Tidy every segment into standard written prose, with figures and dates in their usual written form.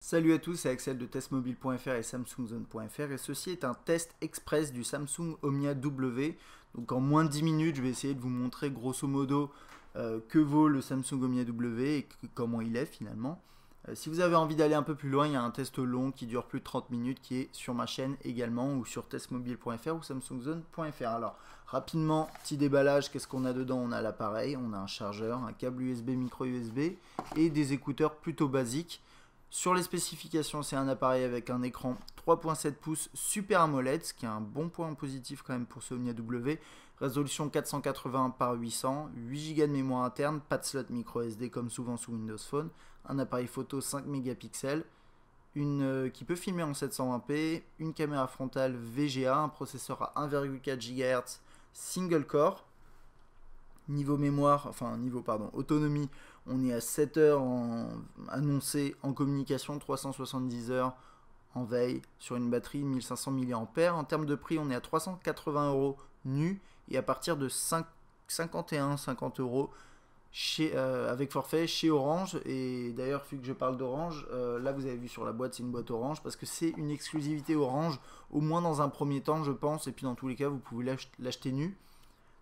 Salut à tous, c'est Axel de testmobile.fr et samsungzone.fr et ceci est un test express du Samsung Omnia W. Donc en moins de 10 minutes, je vais essayer de vous montrer grosso modo que vaut le Samsung Omnia W et comment il est finalement. Si vous avez envie d'aller un peu plus loin, il y a un test long qui dure plus de 30 minutes qui est sur ma chaîne également ou sur testmobile.fr ou samsungzone.fr. Alors rapidement, petit déballage, qu'est-ce qu'on a dedans? On a l'appareil, on a un chargeur, un câble USB, micro USB et des écouteurs plutôt basiques. Sur les spécifications, c'est un appareil avec un écran 3.7 pouces Super AMOLED, ce qui est un bon point positif quand même pour ce Omnia W. Résolution 480 par 800, 8 Go de mémoire interne, pas de slot micro SD comme souvent sous Windows Phone, un appareil photo 5 mégapixels, qui peut filmer en 720p, une caméra frontale VGA, un processeur à 1,4 GHz single core. Niveau mémoire, enfin niveau pardon, autonomie, on est à 7 heures annoncé en communication, 370 heures en veille sur une batterie 1500 mAh. En termes de prix, on est à 380 € nu et à partir de 51-50 € avec forfait chez Orange. Et d'ailleurs, vu que je parle d'Orange, là vous avez vu sur la boîte, c'est une boîte Orange parce que c'est une exclusivité Orange, au moins dans un premier temps, je pense. Et puis dans tous les cas, vous pouvez l'acheter nu.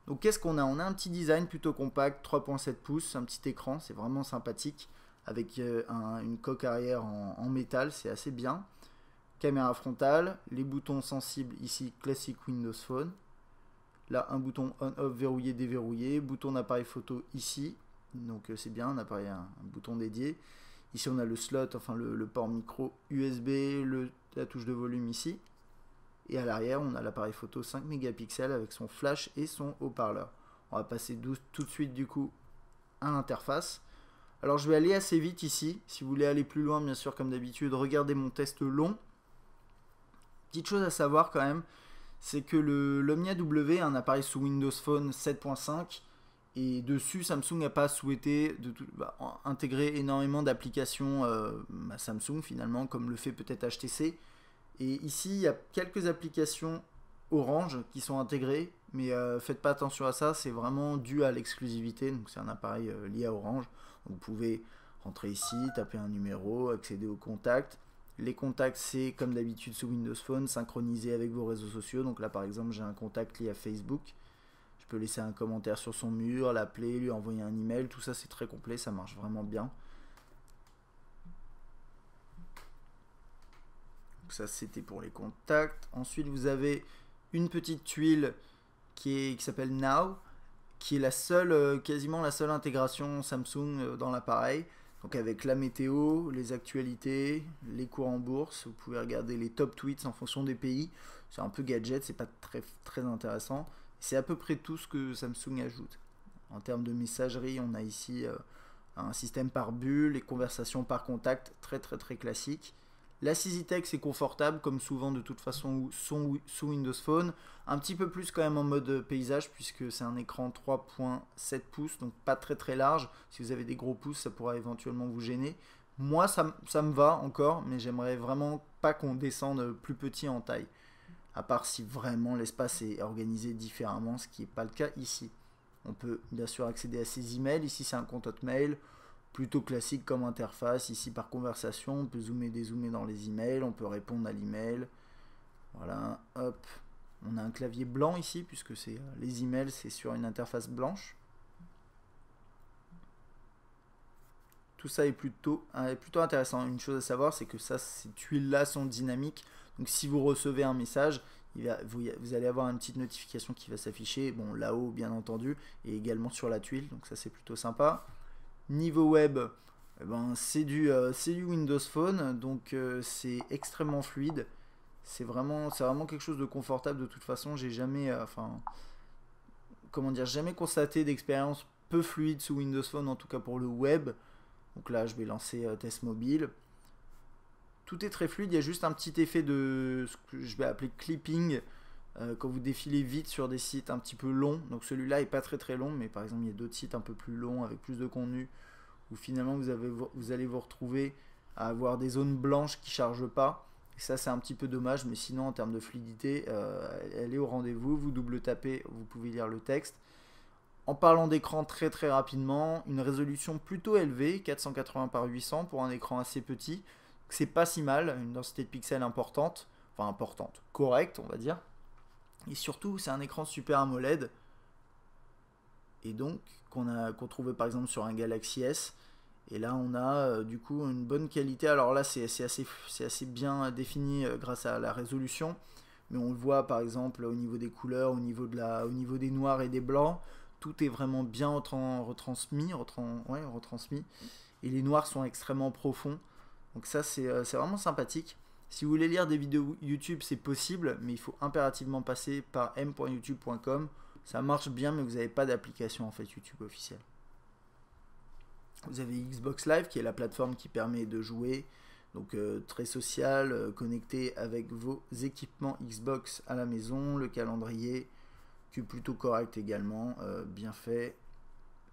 Donc qu'est-ce qu'on a? On a un petit design plutôt compact, 3.7 pouces, un petit écran, c'est vraiment sympathique, avec une coque arrière en métal, c'est assez bien. Caméra frontale, les boutons sensibles ici, classique Windows Phone. Là, un bouton on-off verrouillé, déverrouillé, bouton d'appareil photo ici, donc c'est bien, un bouton dédié. Ici on a le slot, enfin le port micro USB, la touche de volume ici. Et à l'arrière, on a l'appareil photo 5 mégapixels avec son flash et son haut-parleur. On va passer tout de suite du coup à l'interface. Alors je vais aller assez vite ici. Si vous voulez aller plus loin, bien sûr, comme d'habitude, regardez mon test long. Petite chose à savoir quand même, c'est que l'Omnia W est un appareil sous Windows Phone 7.5 et dessus Samsung n'a pas souhaité intégrer énormément d'applications Samsung finalement, comme le fait peut-être HTC. Et ici, il y a quelques applications Orange qui sont intégrées, mais faites pas attention à ça, c'est vraiment dû à l'exclusivité. Donc c'est un appareil lié à Orange. Donc, vous pouvez rentrer ici, taper un numéro, accéder aux contacts. Les contacts, c'est comme d'habitude sous Windows Phone, synchronisé avec vos réseaux sociaux. Donc là, par exemple, j'ai un contact lié à Facebook. Je peux laisser un commentaire sur son mur, l'appeler, lui envoyer un email. Tout ça, c'est très complet, ça marche vraiment bien. Ça c'était pour les contacts. Ensuite vous avez une petite tuile qui s'appelle Now, qui est la seule, quasiment la seule intégration Samsung dans l'appareil. Donc avec la météo, les actualités, les cours en bourse, vous pouvez regarder les top tweets en fonction des pays. C'est un peu gadget, c'est pas très intéressant. C'est à peu près tout ce que Samsung ajoute. En termes de messagerie, on a ici un système par bulle, les conversations par contact, très classique. La SiSiTech est confortable comme souvent de toute façon sous Windows Phone, un petit peu plus quand même en mode paysage puisque c'est un écran 3.7 pouces donc pas très large. Si vous avez des gros pouces ça pourra éventuellement vous gêner. Moi ça me va encore, mais j'aimerais vraiment pas qu'on descende plus petit en taille, à part si vraiment l'espace est organisé différemment, ce qui n'est pas le cas ici. On peut bien sûr accéder à ses emails, ici c'est un compte Hotmail, plutôt classique comme interface. Ici par conversation, on peut zoomer, dézoomer dans les emails, on peut répondre à l'email. Voilà, hop. On a un clavier blanc ici, puisque c'est les emails, c'est sur une interface blanche. Tout ça est plutôt intéressant. Une chose à savoir, c'est que ces tuiles-là sont dynamiques. Donc si vous recevez un message, vous allez avoir une petite notification qui va s'afficher, bon là-haut bien entendu, et également sur la tuile. Donc ça c'est plutôt sympa. Niveau web, eh ben, c'est du Windows Phone, donc c'est extrêmement fluide. C'est vraiment quelque chose de confortable. De toute façon, j'ai jamais, jamais constaté d'expérience peu fluide sous Windows Phone, en tout cas pour le web. Donc là, je vais lancer test mobile. Tout est très fluide. Il y a juste un petit effet de ce que je vais appeler clipping. Quand vous défilez vite sur des sites un petit peu longs, donc celui-là est pas très long, mais par exemple il y a d'autres sites un peu plus longs avec plus de contenu où finalement vous allez vous retrouver à avoir des zones blanches qui chargent pas, et ça c'est un petit peu dommage, mais sinon en termes de fluidité elle est au rendez-vous. Vous double tapez, vous pouvez lire le texte. En parlant d'écran très rapidement, une résolution plutôt élevée, 480 par 800 pour un écran assez petit. c'est pas si mal, une densité de pixels importante, enfin importante, correcte on va dire. Et surtout c'est un écran Super AMOLED, et donc qu'on trouvait par exemple sur un Galaxy S. Et là on a du coup une bonne qualité. Alors là c'est assez bien défini grâce à la résolution, mais on le voit par exemple au niveau des couleurs, au niveau des noirs et des blancs, tout est vraiment bien retransmis, et les noirs sont extrêmement profonds. Donc ça c'est vraiment sympathique. Si vous voulez lire des vidéos YouTube c'est possible, mais il faut impérativement passer par m.youtube.com. Ça marche bien, mais vous n'avez pas d'application en fait YouTube officielle. Vous avez Xbox Live qui est la plateforme qui permet de jouer, donc très social, connecté avec vos équipements Xbox à la maison. Le calendrier qui est plutôt correct également, bien fait.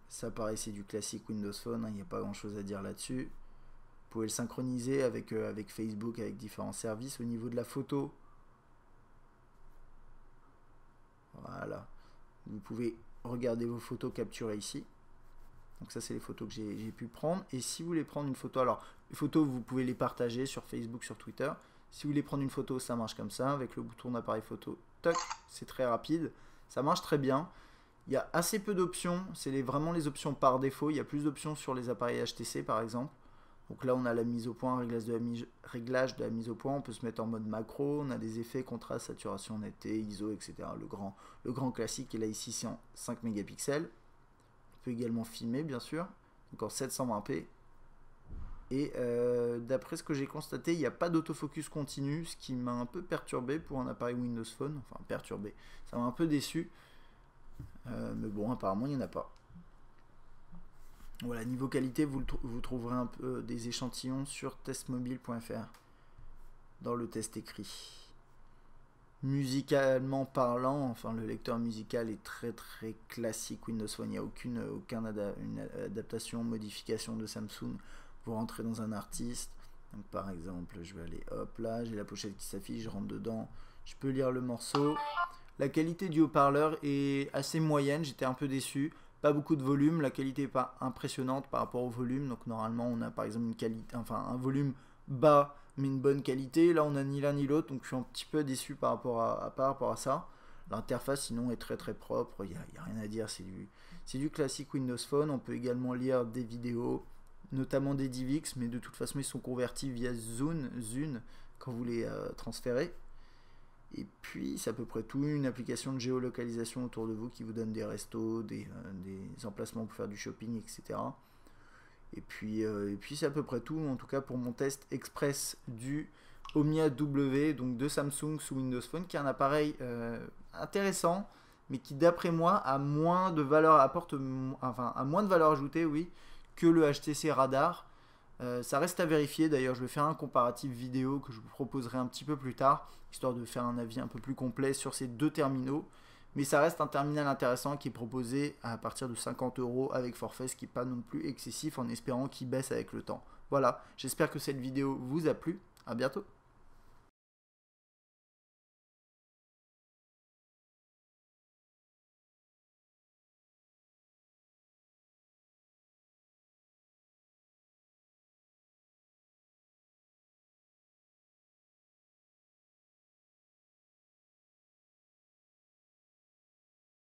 Ça pareil c'est du classique Windows Phone, il n'y a pas grand chose à dire là-dessus. Vous pouvez le synchroniser avec Facebook, avec différents services. Au niveau de la photo, voilà, vous pouvez regarder vos photos capturées ici. Donc ça c'est les photos que j'ai pu prendre. Et si vous voulez prendre une photo, alors les photos vous pouvez les partager sur Facebook, sur Twitter. Si vous voulez prendre une photo, ça marche comme ça, avec le bouton d'appareil photo, toc, c'est très rapide, ça marche très bien. Il y a assez peu d'options, c'est vraiment les options par défaut. Il y a plus d'options sur les appareils HTC par exemple. Donc là on a la mise au point, réglage de la mise au point, on peut se mettre en mode macro, on a des effets, contraste, saturation, netteté, ISO, etc. Le grand classique, et là ici c'est en 5 mégapixels. On peut également filmer bien sûr, donc en 720p. Et d'après ce que j'ai constaté, il n'y a pas d'autofocus continu, ce qui m'a un peu perturbé pour un appareil Windows Phone, enfin perturbé, ça m'a un peu déçu. Mais bon, apparemment il n'y en a pas. Voilà, niveau qualité, vous trouverez un peu des échantillons sur testmobile.fr dans le test écrit. Musicalement parlant, enfin le lecteur musical est très classique Windows Phone, il n'y a aucune adaptation, modification de Samsung. Vous rentrez dans un artiste, donc par exemple je vais aller, hop là, j'ai la pochette qui s'affiche, je rentre dedans, je peux lire le morceau. La qualité du haut-parleur est assez moyenne, j'étais un peu déçu. Pas beaucoup de volume, la qualité n'est pas impressionnante par rapport au volume. Donc normalement on a par exemple une qualité, enfin un volume bas mais une bonne qualité. Là on a ni l'un ni l'autre, donc je suis un petit peu déçu par rapport à ça. L'interface sinon est très propre, il n'y a rien à dire, c'est du classique Windows Phone. On peut également lire des vidéos, notamment des DivX, mais de toute façon ils sont convertis via Zune quand vous les transférez. Et puis c'est à peu près tout, une application de géolocalisation autour de vous qui vous donne des restos, des emplacements pour faire du shopping, etc. Et puis c'est à peu près tout, en tout cas pour mon test express du Omnia W, donc de Samsung sous Windows Phone, qui est un appareil intéressant, mais qui d'après moi a moins de valeur, a moins de valeur ajoutée, oui, que le HTC Radar. Ça reste à vérifier, d'ailleurs je vais faire un comparatif vidéo que je vous proposerai un petit peu plus tard, histoire de faire un avis un peu plus complet sur ces deux terminaux. Mais ça reste un terminal intéressant qui est proposé à partir de 50 € avec forfait, ce qui n'est pas non plus excessif, en espérant qu'il baisse avec le temps. Voilà, j'espère que cette vidéo vous a plu, à bientôt.